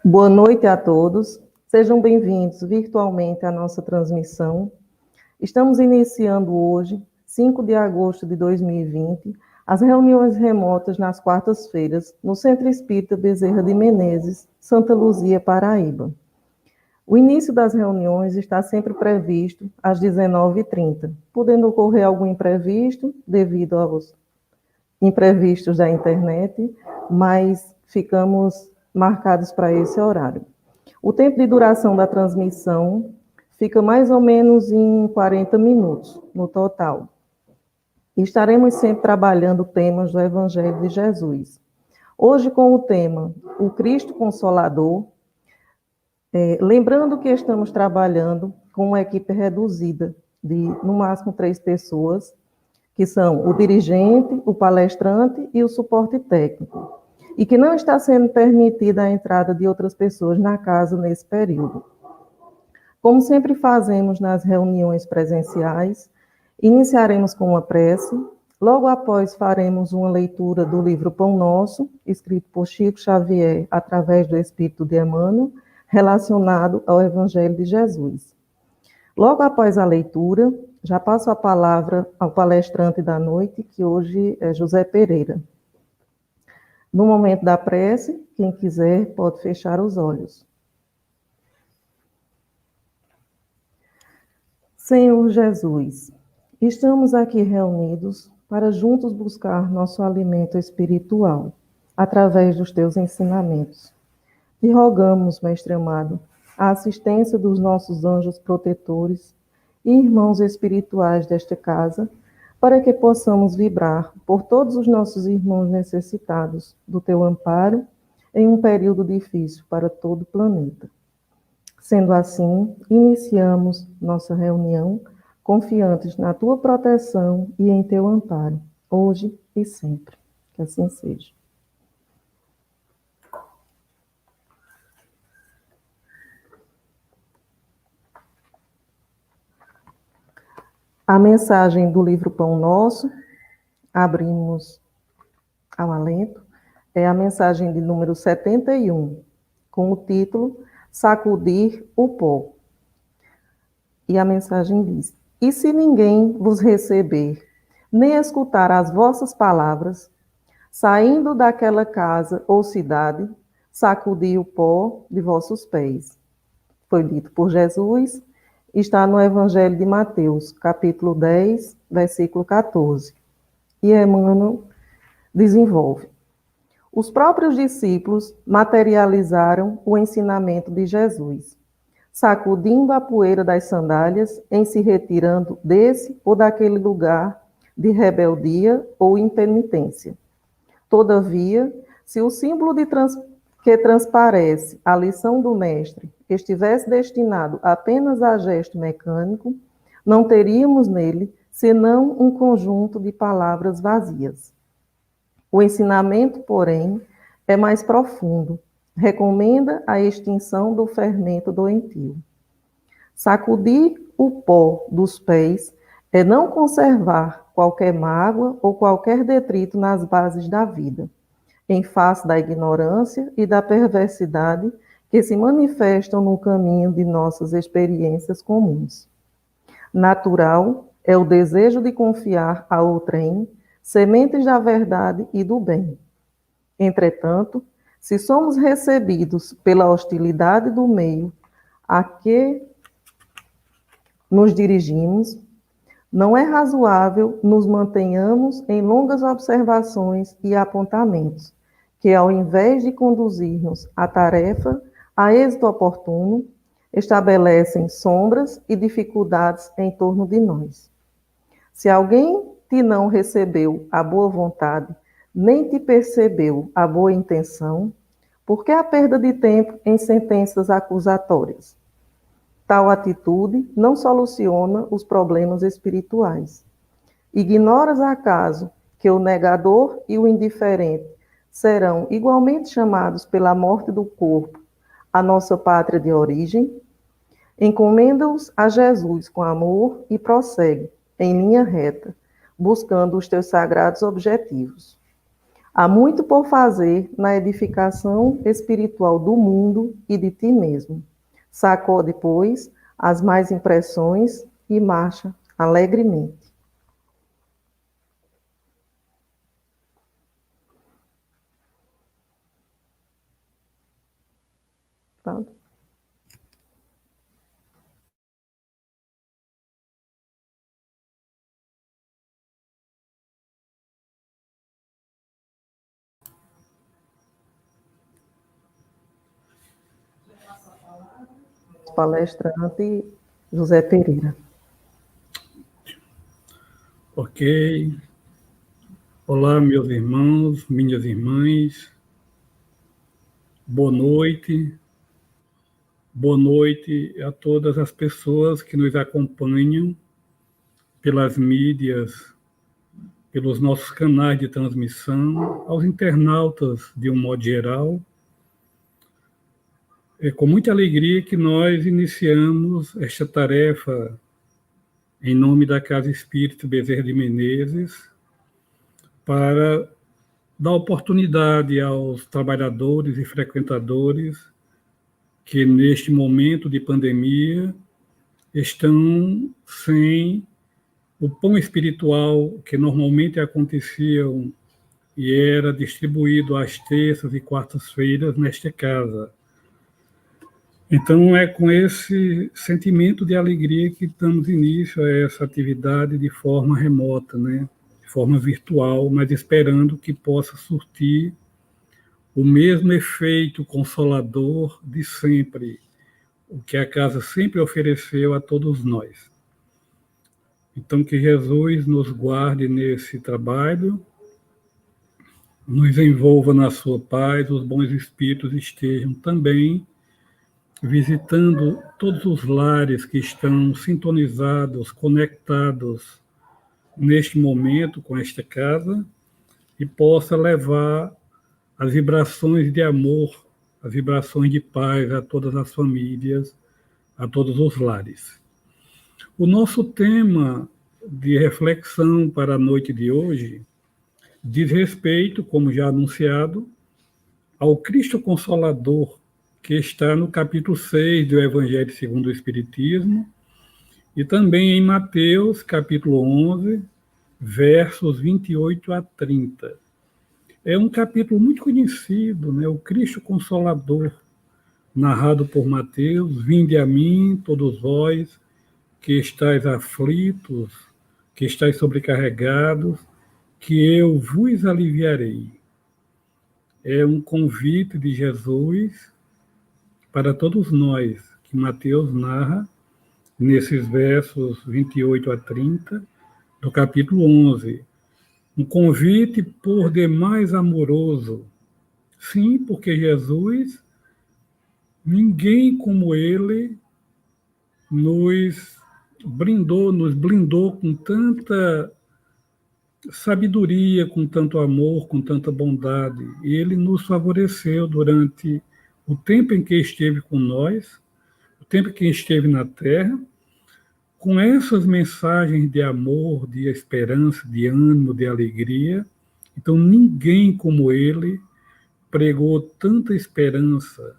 Boa noite a todos. Sejam bem-vindos virtualmente à nossa transmissão. Estamos iniciando hoje, 5 de agosto de 2020, as reuniões remotas nas quartas-feiras, no Centro Espírita Bezerra de Menezes, Santa Luzia, Paraíba. O início das reuniões está sempre previsto às 19h30, podendo ocorrer algum imprevisto devido aos imprevistos da internet, mas ficamos marcados para esse horário. O tempo de duração da transmissão fica mais ou menos em 40 minutos no total. Estaremos sempre trabalhando temas do Evangelho de Jesus. Hoje com o tema O Cristo Consolador, lembrando que estamos trabalhando com uma equipe reduzida de, no máximo, 3 pessoas, que são o dirigente, o palestrante e o suporte técnico, e que não está sendo permitida a entrada de outras pessoas na casa nesse período. Como sempre fazemos nas reuniões presenciais, iniciaremos com uma prece, logo após faremos uma leitura do livro Pão Nosso, escrito por Chico Xavier, através do Espírito de Emmanuel, relacionado ao Evangelho de Jesus. Logo após a leitura, já passo a palavra ao palestrante da noite, que hoje é José Pereira. No momento da prece, quem quiser pode fechar os olhos. Senhor Jesus, estamos aqui reunidos para juntos buscar nosso alimento espiritual, através dos teus ensinamentos. Te rogamos, Mestre amado, a assistência dos nossos anjos protetores e irmãos espirituais desta casa, para que possamos vibrar por todos os nossos irmãos necessitados do teu amparo em um período difícil para todo o planeta. Sendo assim, iniciamos nossa reunião confiantes na tua proteção e em teu amparo, hoje e sempre. Que assim seja. A mensagem do livro Pão Nosso, abrimos ao alento, é a mensagem de número 71, com o título Sacudir o Pó. E a mensagem diz: E se ninguém vos receber, nem escutar as vossas palavras, saindo daquela casa ou cidade, sacudi o pó de vossos pés. Foi dito por Jesus. Está no Evangelho de Mateus, capítulo 10, versículo 14. E Emmanuel desenvolve. Os próprios discípulos materializaram o ensinamento de Jesus, sacudindo a poeira das sandálias em se retirando desse ou daquele lugar de rebeldia ou impenitência. Todavia, se o símbolo que transparece a lição do mestre estivesse destinado apenas a gesto mecânico, não teríamos nele senão um conjunto de palavras vazias. O ensinamento, porém, é mais profundo, recomenda a extinção do fermento doentio. Sacudir o pó dos pés é não conservar qualquer mágoa ou qualquer detrito nas bases da vida, em face da ignorância e da perversidade que se manifestam no caminho de nossas experiências comuns. Natural é o desejo de confiar a outrem sementes da verdade e do bem. Entretanto, se somos recebidos pela hostilidade do meio a que nos dirigimos, não é razoável nos mantenhamos em longas observações e apontamentos, que ao invés de conduzir-nos à tarefa, a êxito oportuno, estabelecem sombras e dificuldades em torno de nós. Se alguém te não recebeu a boa vontade, nem te percebeu a boa intenção, por que a perda de tempo em sentenças acusatórias? Tal atitude não soluciona os problemas espirituais. Ignoras acaso que o negador e o indiferente serão igualmente chamados pela morte do corpo a nossa pátria de origem? Encomenda-os a Jesus com amor e prossegue, em linha reta, buscando os teus sagrados objetivos. Há muito por fazer na edificação espiritual do mundo e de ti mesmo. Sacode, pois, as mais impressões e marcha alegremente. Tá? Palestrante José Pereira. Ok. Olá, meus irmãos, minhas irmãs. Boa noite. Boa noite a todas as pessoas que nos acompanham pelas mídias, pelos nossos canais de transmissão, aos internautas de um modo geral. É com muita alegria que nós iniciamos esta tarefa em nome da Casa Espírita Bezerra de Menezes para dar oportunidade aos trabalhadores e frequentadores que, neste momento de pandemia, estão sem o pão espiritual que normalmente acontecia e era distribuído às terças e quartas-feiras nesta casa. Então, é com esse sentimento de alegria que damos início a essa atividade de forma remota, né? De forma virtual, mas esperando que possa surtir o mesmo efeito consolador de sempre, o que a casa sempre ofereceu a todos nós. Então, que Jesus nos guarde nesse trabalho, nos envolva na sua paz, os bons espíritos estejam também visitando todos os lares que estão sintonizados, conectados neste momento com esta casa e possa levar as vibrações de amor, as vibrações de paz a todas as famílias, a todos os lares. O nosso tema de reflexão para a noite de hoje diz respeito, como já anunciado, ao Cristo Consolador, que está no capítulo 6 do Evangelho segundo o Espiritismo, e também em Mateus, capítulo 11, versos 28 a 30. É um capítulo muito conhecido, né? O Cristo Consolador, narrado por Mateus: vinde a mim, todos vós, que estáis aflitos, que estáis sobrecarregados, que eu vos aliviarei. É um convite de Jesus para todos nós, que Mateus narra nesses versos 28 a 30 do capítulo 11. Um convite por demais amoroso. Sim, porque Jesus, ninguém como ele, nos blindou com tanta sabedoria, com tanto amor, com tanta bondade. E ele nos favoreceu durante o tempo em que esteve com nós, o tempo em que esteve na Terra, com essas mensagens de amor, de esperança, de ânimo, de alegria. Então, ninguém como ele pregou tanta esperança,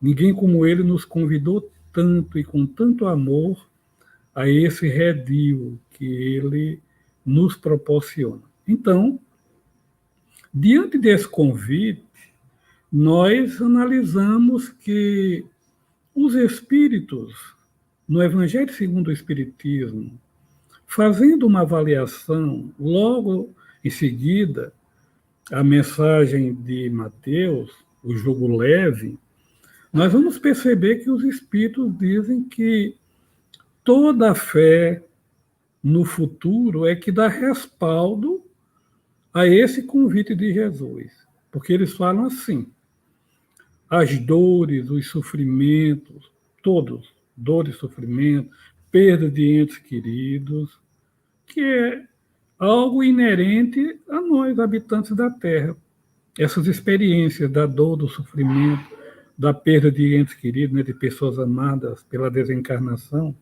ninguém como ele nos convidou tanto e com tanto amor a esse redil que ele nos proporciona. Então, diante desse convite, nós analisamos que os espíritos, no Evangelho segundo o Espiritismo, fazendo uma avaliação, logo em seguida, a mensagem de Mateus, o jugo leve, nós vamos perceber que os espíritos dizem que toda a fé no futuro é que dá respaldo a esse convite de Jesus. Porque eles falam assim: as dores, os sofrimentos, todos, dor e sofrimento, perda de entes queridos, que é algo inerente a nós, habitantes da Terra. Essas experiências da dor, do sofrimento, da perda de entes queridos, né, de pessoas amadas pela desencarnação,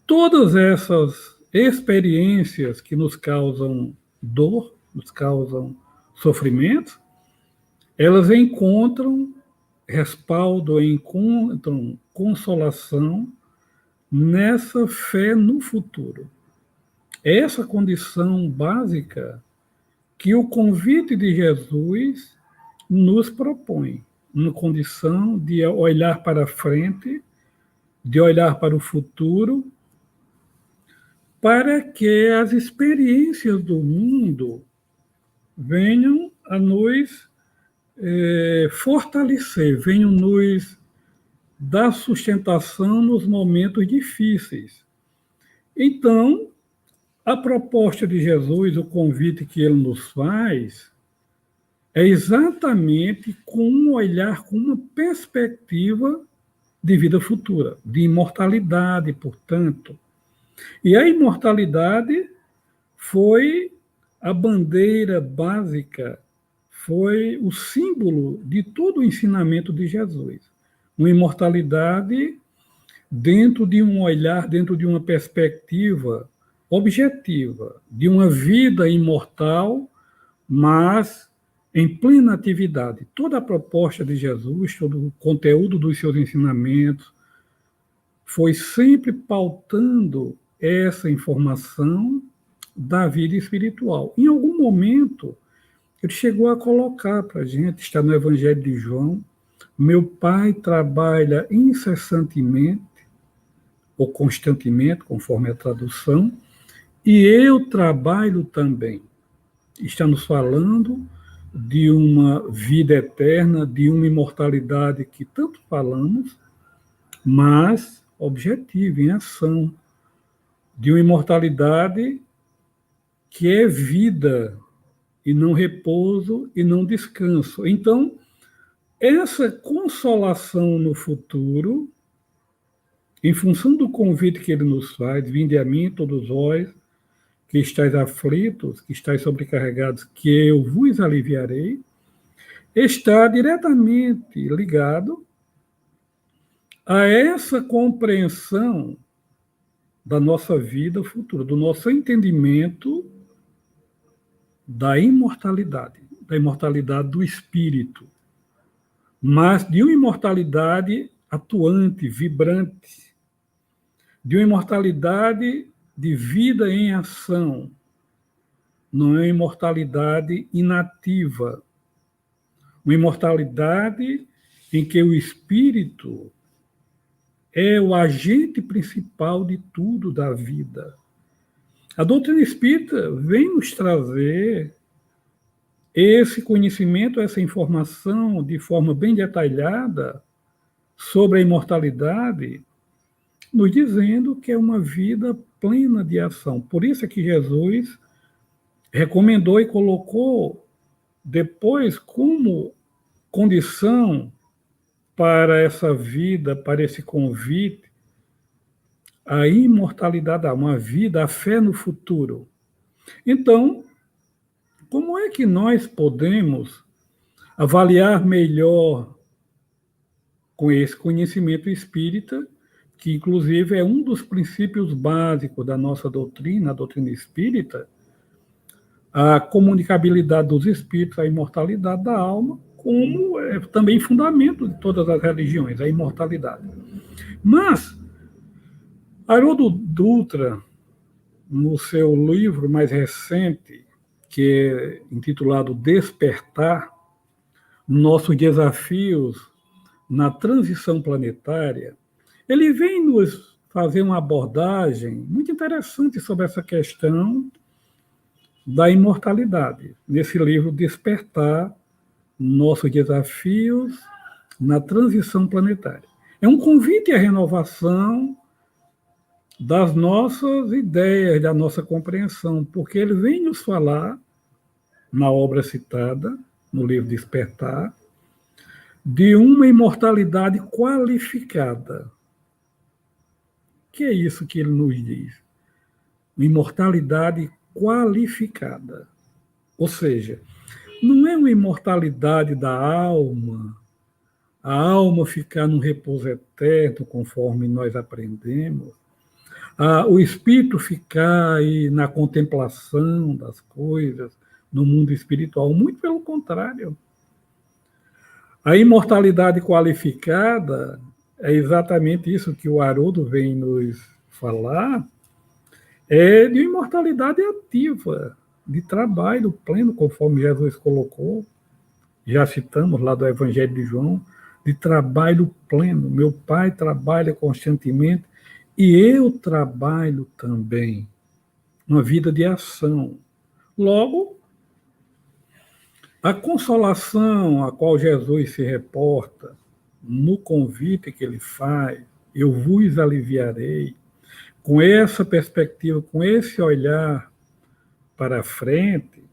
todas essas experiências que nos causam dor, nos causam sofrimentos, elas encontram respaldo, encontram consolação nessa fé no futuro. É essa condição básica que o convite de Jesus nos propõe, uma condição de olhar para frente, de olhar para o futuro, para que as experiências do mundo venham a nos fortalecer, venham nos dar sustentação nos momentos difíceis. Então, a proposta de Jesus, o convite que ele nos faz, é exatamente com um olhar, com uma perspectiva de vida futura, de imortalidade, portanto. E a imortalidade foi a bandeira básica, foi o símbolo de todo o ensinamento de Jesus. Uma imortalidade dentro de um olhar, dentro de uma perspectiva objetiva, de uma vida imortal, mas em plena atividade. Toda a proposta de Jesus, todo o conteúdo dos seus ensinamentos, foi sempre pautando essa informação da vida espiritual. Em algum momento, ele chegou a colocar para a gente, está no Evangelho de João, meu pai trabalha incessantemente, ou constantemente, conforme a tradução, e eu trabalho também. Está nos falando de uma vida eterna, de uma imortalidade que tanto falamos, mas objetiva, em ação, de uma imortalidade que é vida, e não repouso, e não descanso. Então, essa consolação no futuro, em função do convite que ele nos faz, vinde a mim, todos vós, que estáis aflitos, que estáis sobrecarregados, que eu vos aliviarei, está diretamente ligado a essa compreensão da nossa vida futura, do nosso entendimento da imortalidade do espírito, mas de uma imortalidade atuante, vibrante, de uma imortalidade de vida em ação, não é uma imortalidade inativa, uma imortalidade em que o espírito é o agente principal de tudo da vida. A doutrina espírita vem nos trazer esse conhecimento, essa informação de forma bem detalhada sobre a imortalidade, nos dizendo que é uma vida plena de ação. Por isso é que Jesus recomendou e colocou depois como condição para essa vida, para esse convite, a imortalidade, uma vida, a fé no futuro. Então, como é que nós podemos avaliar melhor com esse conhecimento espírita, que inclusive é um dos princípios básicos da nossa doutrina, a doutrina espírita, a comunicabilidade dos espíritos, a imortalidade da alma, como é também fundamento de todas as religiões, a imortalidade. Mas Haroldo Dutra, no seu livro mais recente, que é intitulado Despertar, Nossos Desafios na Transição Planetária, ele vem nos fazer uma abordagem muito interessante sobre essa questão da imortalidade. Nesse livro, Despertar, Nossos Desafios na Transição Planetária. É um convite à renovação das nossas ideias, da nossa compreensão, porque ele vem nos falar, na obra citada, no livro Despertar, de uma imortalidade qualificada. O que é isso que ele nos diz? Uma imortalidade qualificada. Ou seja, não é uma imortalidade da alma, a alma ficar num repouso eterno, conforme nós aprendemos, o espírito ficar aí na contemplação das coisas, no mundo espiritual. Muito pelo contrário. A imortalidade qualificada é exatamente isso que o Haroldo vem nos falar, é de imortalidade ativa, de trabalho pleno, conforme Jesus colocou, já citamos lá do Evangelho de João, de trabalho pleno. Meu Pai trabalha constantemente e eu trabalho também. Uma vida de ação. Logo, a consolação a qual Jesus se reporta, no convite que ele faz, eu vos aliviarei, com essa perspectiva, com esse olhar para frente,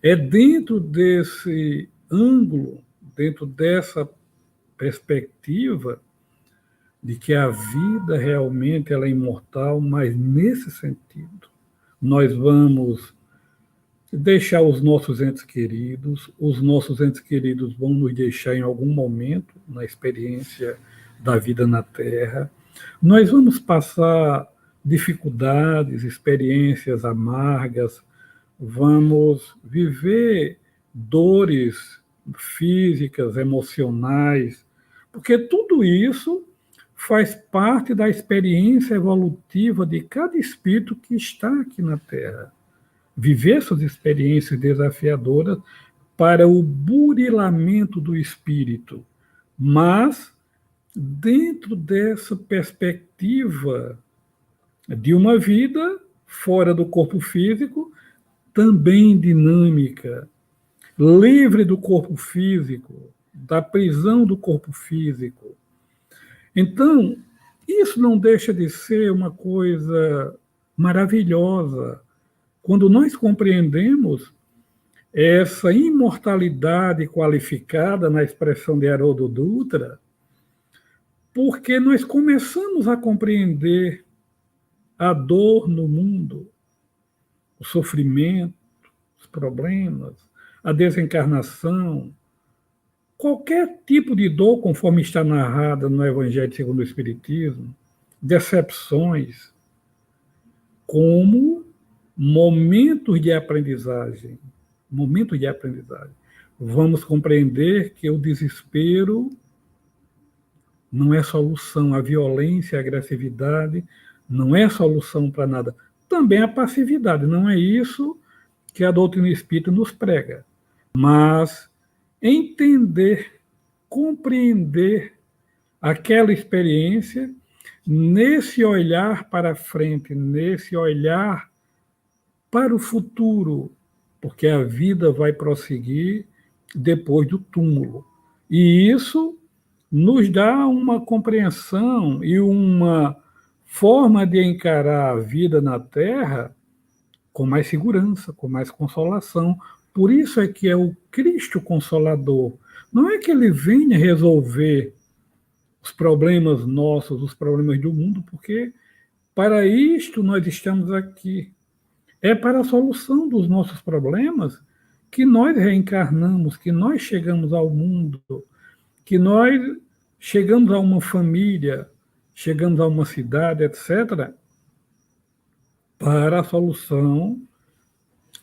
é dentro desse ângulo, dentro dessa perspectiva, de que a vida realmente ela é imortal, mas nesse sentido, nós vamos deixar os nossos entes queridos vão nos deixar em algum momento na experiência da vida na Terra. Nós vamos passar dificuldades, experiências amargas, vamos viver dores físicas, emocionais, porque tudo isso faz parte da experiência evolutiva de cada espírito que está aqui na Terra. Viver essas experiências desafiadoras para o burilamento do espírito, mas dentro dessa perspectiva de uma vida fora do corpo físico, também dinâmica, livre do corpo físico, da prisão do corpo físico. Então, isso não deixa de ser uma coisa maravilhosa. Quando nós compreendemos essa imortalidade qualificada na expressão de Haroldo Dutra, porque nós começamos a compreender a dor no mundo, o sofrimento, os problemas, a desencarnação, qualquer tipo de dor, conforme está narrada no Evangelho segundo o Espiritismo, decepções, como momentos de aprendizagem. Momentos de aprendizagem. Vamos compreender que o desespero não é solução, a violência, a agressividade não é solução para nada. Também a passividade, não é isso que a doutrina espírita nos prega. Mas entender, compreender aquela experiência nesse olhar para frente, nesse olhar para o futuro, porque a vida vai prosseguir depois do túmulo. E isso nos dá uma compreensão e uma forma de encarar a vida na Terra com mais segurança, com mais consolação. Por isso é que é o Cristo Consolador. Não é que ele venha resolver os problemas nossos, os problemas do mundo, porque para isto nós estamos aqui. É para a solução dos nossos problemas que nós reencarnamos, que nós chegamos ao mundo, que nós chegamos a uma família, chegamos a uma cidade, etc., para a solução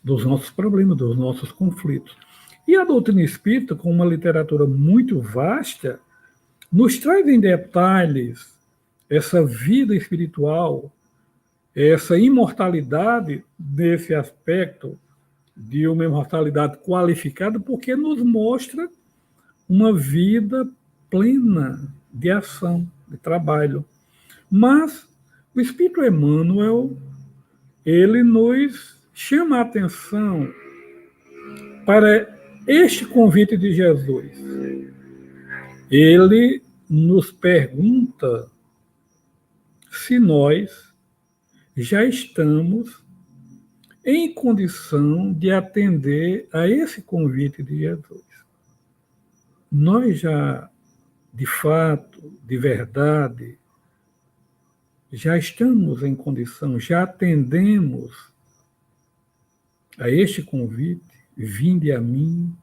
dos nossos problemas, dos nossos conflitos. E a doutrina espírita, com uma literatura muito vasta, nos traz em detalhes essa vida espiritual, essa imortalidade desse aspecto de uma imortalidade qualificada, porque nos mostra uma vida plena de ação, de trabalho. Mas o Espírito Emmanuel, ele nos chama a atenção para este convite de Jesus. Ele nos pergunta se nós já estamos em condição de atender a esse convite de Jesus. Nós já, de fato, de verdade, já estamos em condição, já atendemos a este convite, vinde a mim,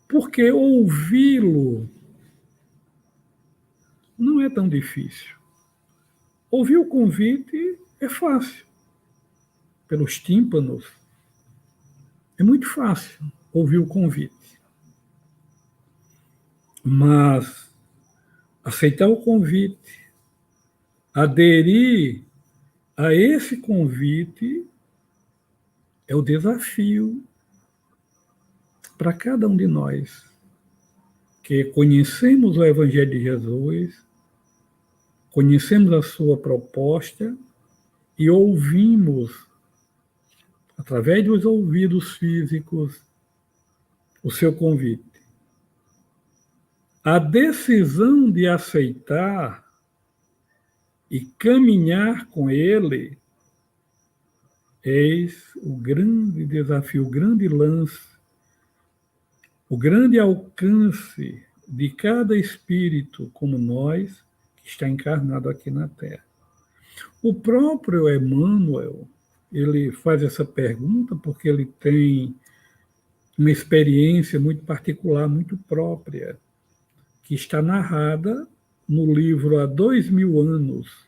porque ouvi-lo não é tão difícil. Ouvir o convite é fácil, pelos tímpanos. É muito fácil ouvir o convite, mas aceitar o convite, aderir a esse convite é o desafio para cada um de nós, que conhecemos o Evangelho de Jesus, conhecemos a sua proposta e ouvimos, através dos ouvidos físicos, o seu convite. A decisão de aceitar e caminhar com ele, eis o grande desafio, o grande lance, o grande alcance de cada espírito como nós, que está encarnado aqui na Terra. O próprio Emmanuel, ele faz essa pergunta porque ele tem uma experiência muito particular, muito própria, que está narrada no livro Há 2000 anos,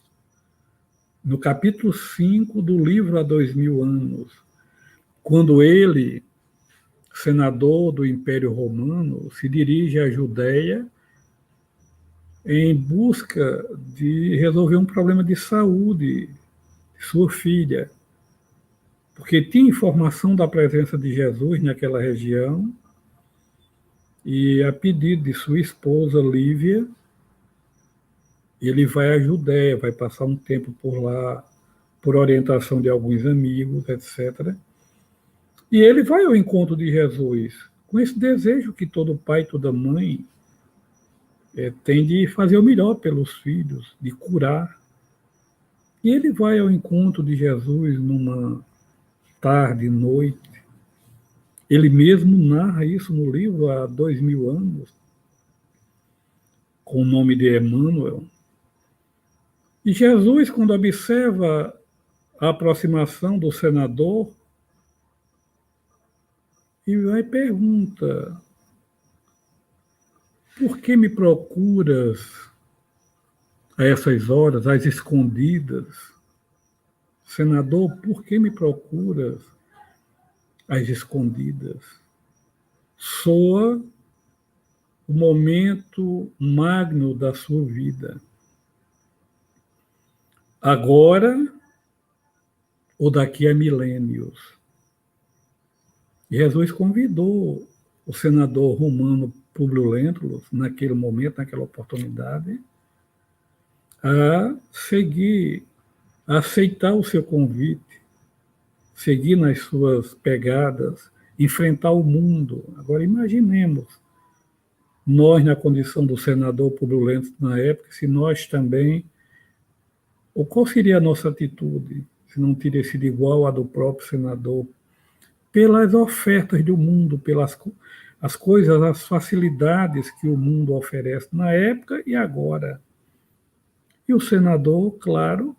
no capítulo 5 do livro Há 2000 anos, quando ele, senador do Império Romano, se dirige à Judéia em busca de resolver um problema de saúde de sua filha, porque tinha informação da presença de Jesus naquela região e, a pedido de sua esposa Lívia, ele vai à Judéia, vai passar um tempo por lá, por orientação de alguns amigos, etc. E ele vai ao encontro de Jesus, com esse desejo que todo pai, toda mãe tem de fazer o melhor pelos filhos, de curar. E ele vai ao encontro de Jesus numa tarde, noite. Ele mesmo narra isso no livro Há 2000 anos, com o nome de Emmanuel. E Jesus, quando observa a aproximação do senador, e vai e pergunta: por que me procuras a essas horas, às escondidas? Senador, por que me procuras às escondidas? Soa o momento magno da sua vida. Agora ou daqui a milênios. Jesus convidou o senador romano Públio Lentulus, naquele momento, naquela oportunidade, a seguir, a aceitar o seu convite, seguir nas suas pegadas, enfrentar o mundo. Agora, imaginemos, nós, na condição do senador Públio Lentulus na época, se nós também, ou qual seria a nossa atitude, se não teria sido igual à do próprio senador, pelas ofertas do mundo, pelas as coisas, as facilidades que o mundo oferece na época e agora. E o senador, claro,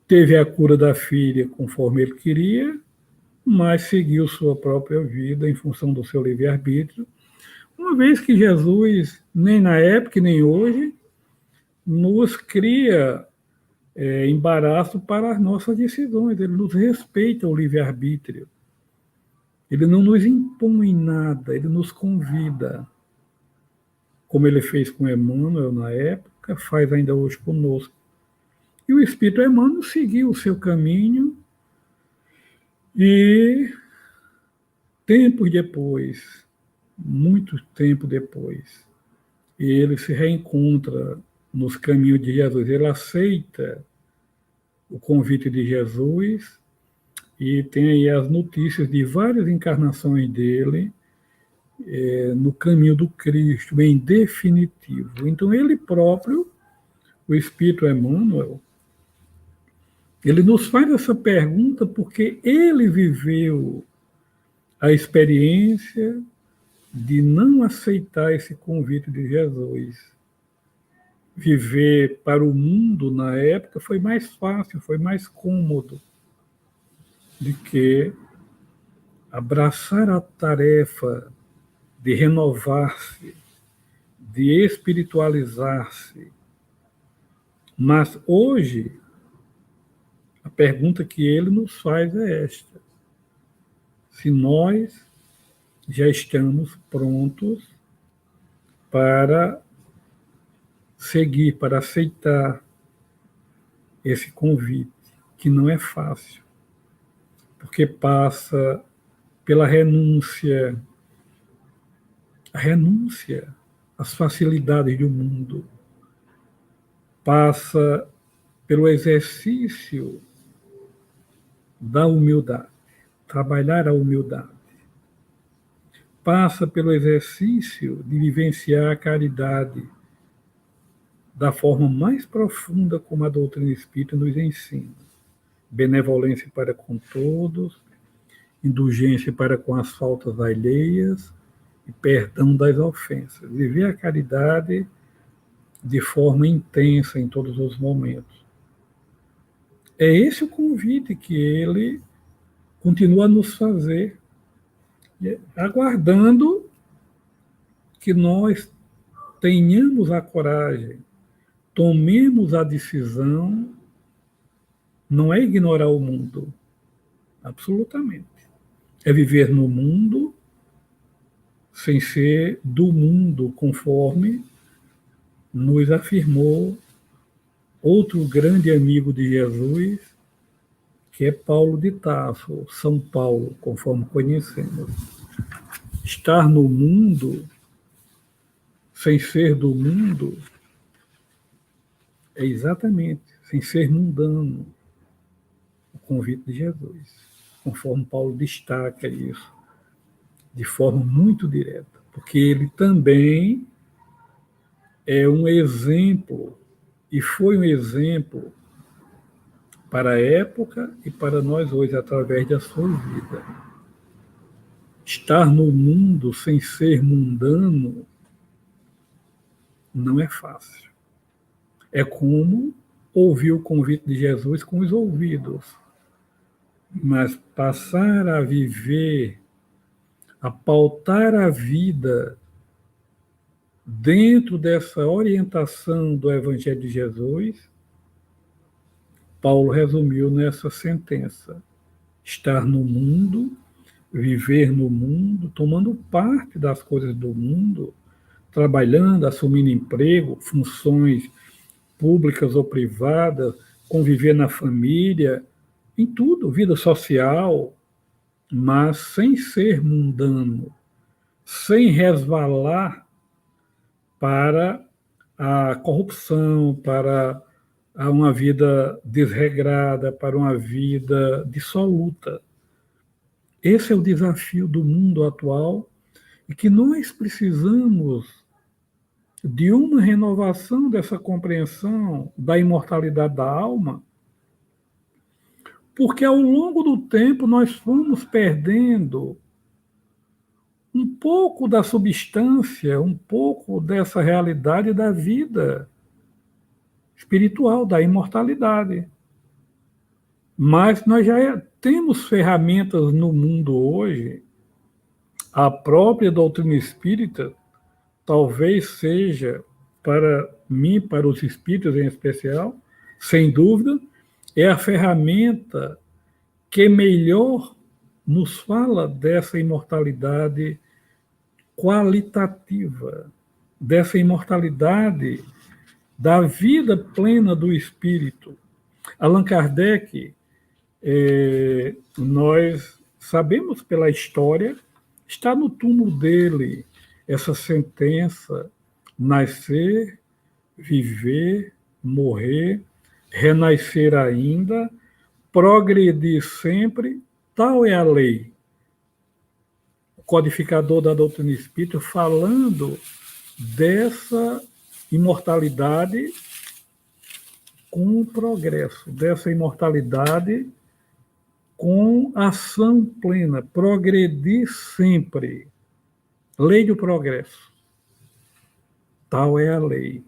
teve a cura da filha conforme ele queria, mas seguiu sua própria vida em função do seu livre-arbítrio, uma vez que Jesus, nem na época e nem hoje, nos cria embaraço para as nossas decisões, ele nos respeita o livre-arbítrio. Ele não nos impõe nada, ele nos convida, como ele fez com Emmanuel na época, faz ainda hoje conosco. E o Espírito Emmanuel seguiu o seu caminho e, tempos depois, muito tempo depois, ele se reencontra nos caminhos de Jesus. Ele aceita o convite de Jesus e tem aí as notícias de várias encarnações dele no caminho do Cristo, em definitivo. Então, ele próprio, o Espírito Emmanuel, ele nos faz essa pergunta porque ele viveu a experiência de não aceitar esse convite de Jesus. Viver para o mundo, na época, foi mais fácil, foi mais cômodo do que abraçar a tarefa de renovar-se, de espiritualizar-se. Mas hoje, a pergunta que ele nos faz é esta: se nós já estamos prontos para seguir, para aceitar esse convite, que não é fácil, porque passa pela renúncia, a renúncia às facilidades do mundo, passa pelo exercício da humildade, trabalhar a humildade, passa pelo exercício de vivenciar a caridade da forma mais profunda como a doutrina espírita nos ensina. Benevolência para com todos, indulgência para com as faltas alheias e perdão das ofensas. Viver a caridade de forma intensa em todos os momentos. É esse o convite que ele continua a nos fazer, aguardando que nós tenhamos a coragem, tomemos a decisão. Não é ignorar o mundo, absolutamente. É viver no mundo sem ser do mundo, conforme nos afirmou outro grande amigo de Jesus, que é Paulo de Tarso, São Paulo, conforme conhecemos. Estar no mundo sem ser do mundo é exatamente sem ser mundano. O convite de Jesus, conforme Paulo destaca isso de forma muito direta, porque ele também é um exemplo, e foi um exemplo para a época e para nós hoje, através da sua vida. Estar no mundo sem ser mundano não é fácil. É como ouvir o convite de Jesus com os ouvidos, mas passar a viver, a pautar a vida dentro dessa orientação do Evangelho de Jesus, Paulo resumiu nessa sentença: estar no mundo, viver no mundo, tomando parte das coisas do mundo, trabalhando, assumindo emprego, funções públicas ou privadas, conviver na família, em tudo, vida social, mas sem ser mundano, sem resvalar para a corrupção, para uma vida desregrada, para uma vida dissoluta. Esse é o desafio do mundo atual e que nós precisamos de uma renovação dessa compreensão da imortalidade da alma, porque ao longo do tempo nós fomos perdendo um pouco da substância, um pouco dessa realidade da vida espiritual, da imortalidade. Mas nós já temos ferramentas no mundo hoje, a própria doutrina espírita talvez seja, para mim, para os espíritas em especial, sem dúvida, é a ferramenta que melhor nos fala dessa imortalidade qualitativa, dessa imortalidade da vida plena do espírito. Allan Kardec, nós sabemos pela história, está no túmulo dele essa sentença: nascer, viver, morrer, renascer ainda, progredir sempre, tal é a lei. O codificador da doutrina espírita falando dessa imortalidade com progresso, dessa imortalidade com ação plena, progredir sempre. Lei do progresso. Tal é a lei.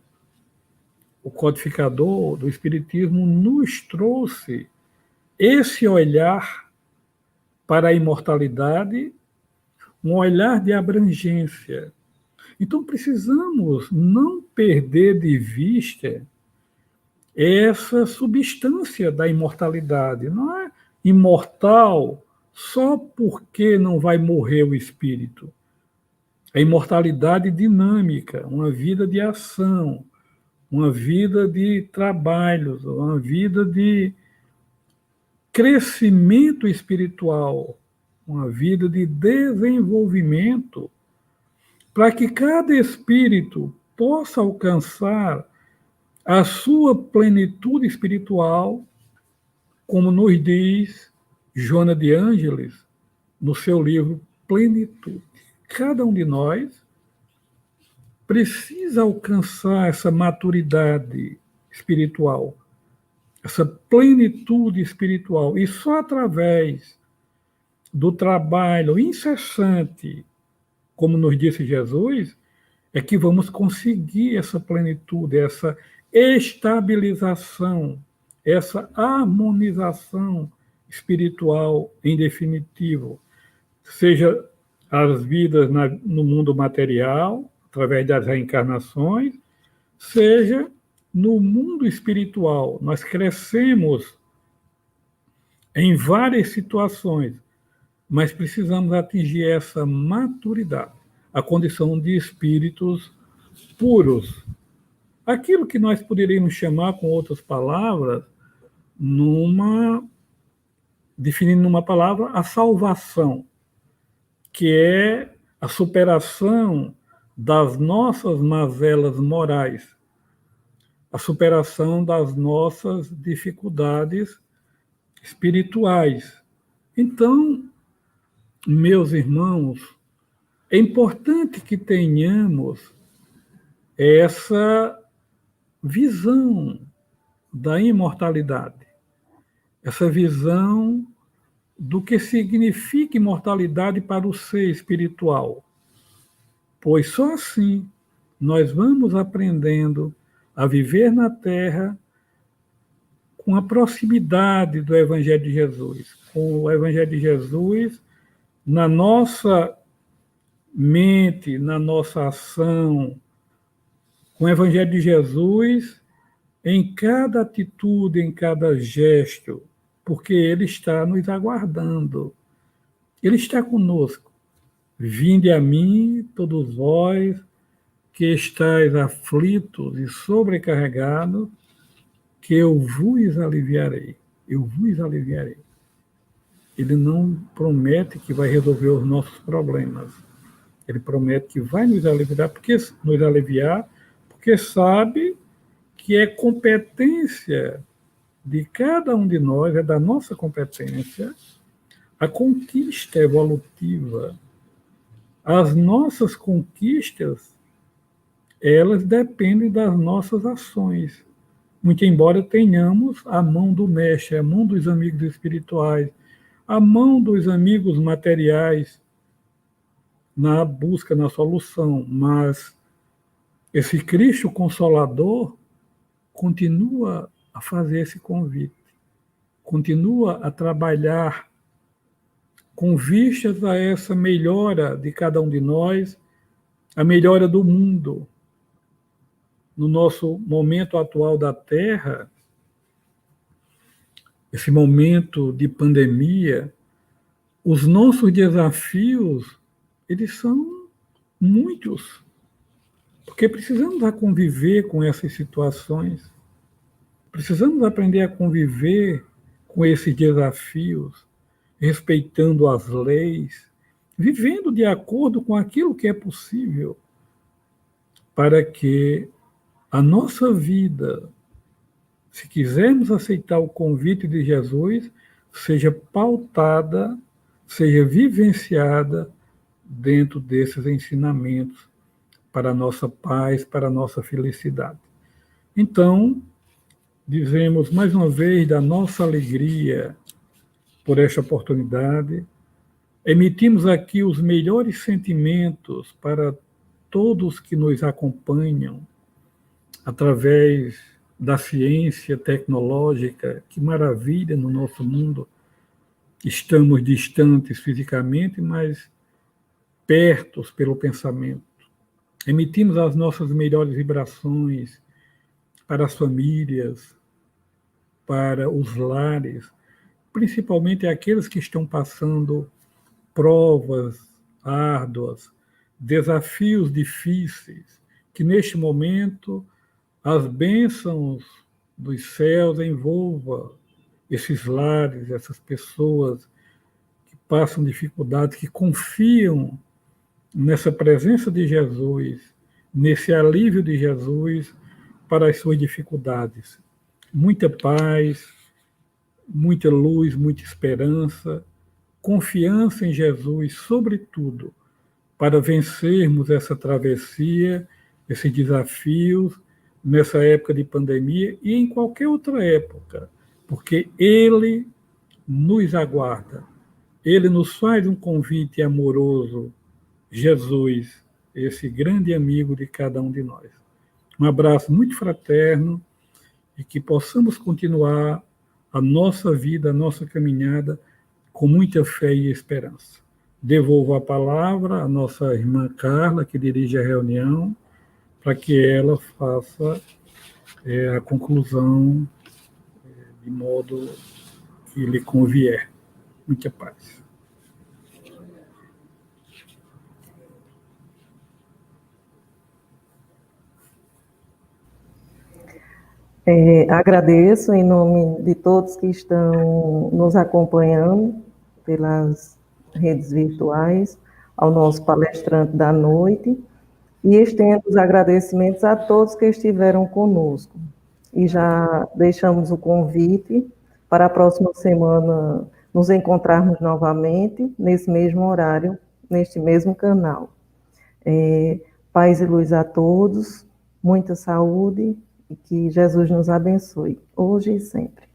O codificador do Espiritismo nos trouxe esse olhar para a imortalidade, um olhar de abrangência. Então precisamos não perder de vista essa substância da imortalidade. Não é imortal só porque não vai morrer o espírito. A imortalidade dinâmica, uma vida de ação, uma vida de trabalhos, uma vida de crescimento espiritual, uma vida de desenvolvimento, para que cada espírito possa alcançar a sua plenitude espiritual, como nos diz Joana de Ângeles no seu livro Plenitude. Cada um de nós precisa alcançar essa maturidade espiritual, essa plenitude espiritual, e só através do trabalho incessante, como nos disse Jesus, é que vamos conseguir essa plenitude, essa estabilização, essa harmonização espiritual em definitivo, seja as vidas no mundo material, através das reencarnações, seja no mundo espiritual. Nós crescemos em várias situações, mas precisamos atingir essa maturidade, a condição de espíritos puros. Aquilo que nós poderíamos chamar, com outras palavras, definindo numa palavra, a salvação, que é a superação das nossas mazelas morais, a superação das nossas dificuldades espirituais. Então, meus irmãos, é importante que tenhamos essa visão da imortalidade, essa visão do que significa imortalidade para o ser espiritual, pois só assim nós vamos aprendendo a viver na Terra com a proximidade do Evangelho de Jesus, com o Evangelho de Jesus na nossa mente, na nossa ação, com o Evangelho de Jesus em cada atitude, em cada gesto, porque Ele está nos aguardando. Ele está conosco. Vinde a mim, todos vós que estáis aflitos e sobrecarregados, que eu vos aliviarei. Eu vos aliviarei. Ele não promete que vai resolver os nossos problemas. Ele promete que vai nos aliviar, porque sabe que é competência de cada um de nós, é da nossa competência, a conquista evolutiva. As nossas conquistas, elas dependem das nossas ações. Muito embora tenhamos a mão do mestre, a mão dos amigos espirituais, a mão dos amigos materiais na busca, na solução, mas esse Cristo Consolador continua a fazer esse convite, continua a trabalhar com vistas a essa melhora de cada um de nós, a melhora do mundo. No nosso momento atual da Terra, esse momento de pandemia, os nossos desafios, eles são muitos, porque precisamos conviver com essas situações, precisamos aprender a conviver com esses desafios, respeitando as leis, vivendo de acordo com aquilo que é possível, para que a nossa vida, se quisermos aceitar o convite de Jesus, seja pautada, seja vivenciada dentro desses ensinamentos para a nossa paz, para a nossa felicidade. Então, dizemos mais uma vez da nossa alegria por esta oportunidade, emitimos aqui os melhores sentimentos para todos que nos acompanham através da ciência tecnológica, que maravilha no nosso mundo. Estamos distantes fisicamente, mas pertos pelo pensamento. Emitimos as nossas melhores vibrações para as famílias, para os lares, principalmente aqueles que estão passando provas árduas, desafios difíceis, que neste momento as bênçãos dos céus envolvam esses lares, essas pessoas que passam dificuldades, que confiam nessa presença de Jesus, nesse alívio de Jesus para as suas dificuldades. Muita paz, muita luz, muita esperança, confiança em Jesus, sobretudo, para vencermos essa travessia, esses desafios, nessa época de pandemia e em qualquer outra época, porque Ele nos aguarda, Ele nos faz um convite amoroso, Jesus, esse grande amigo de cada um de nós. Um abraço muito fraterno e que possamos continuar a nossa vida, a nossa caminhada com muita fé e esperança. Devolvo a palavra à nossa irmã Carla, que dirige a reunião, para que ela faça a conclusão de modo que lhe convier. Muita paz. Agradeço em nome de todos que estão nos acompanhando pelas redes virtuais, ao nosso palestrante da noite, e estendo os agradecimentos a todos que estiveram conosco. E já deixamos o convite para a próxima semana nos encontrarmos novamente, nesse mesmo horário, neste mesmo canal. Paz e luz a todos, muita saúde, e que Jesus nos abençoe, hoje e sempre.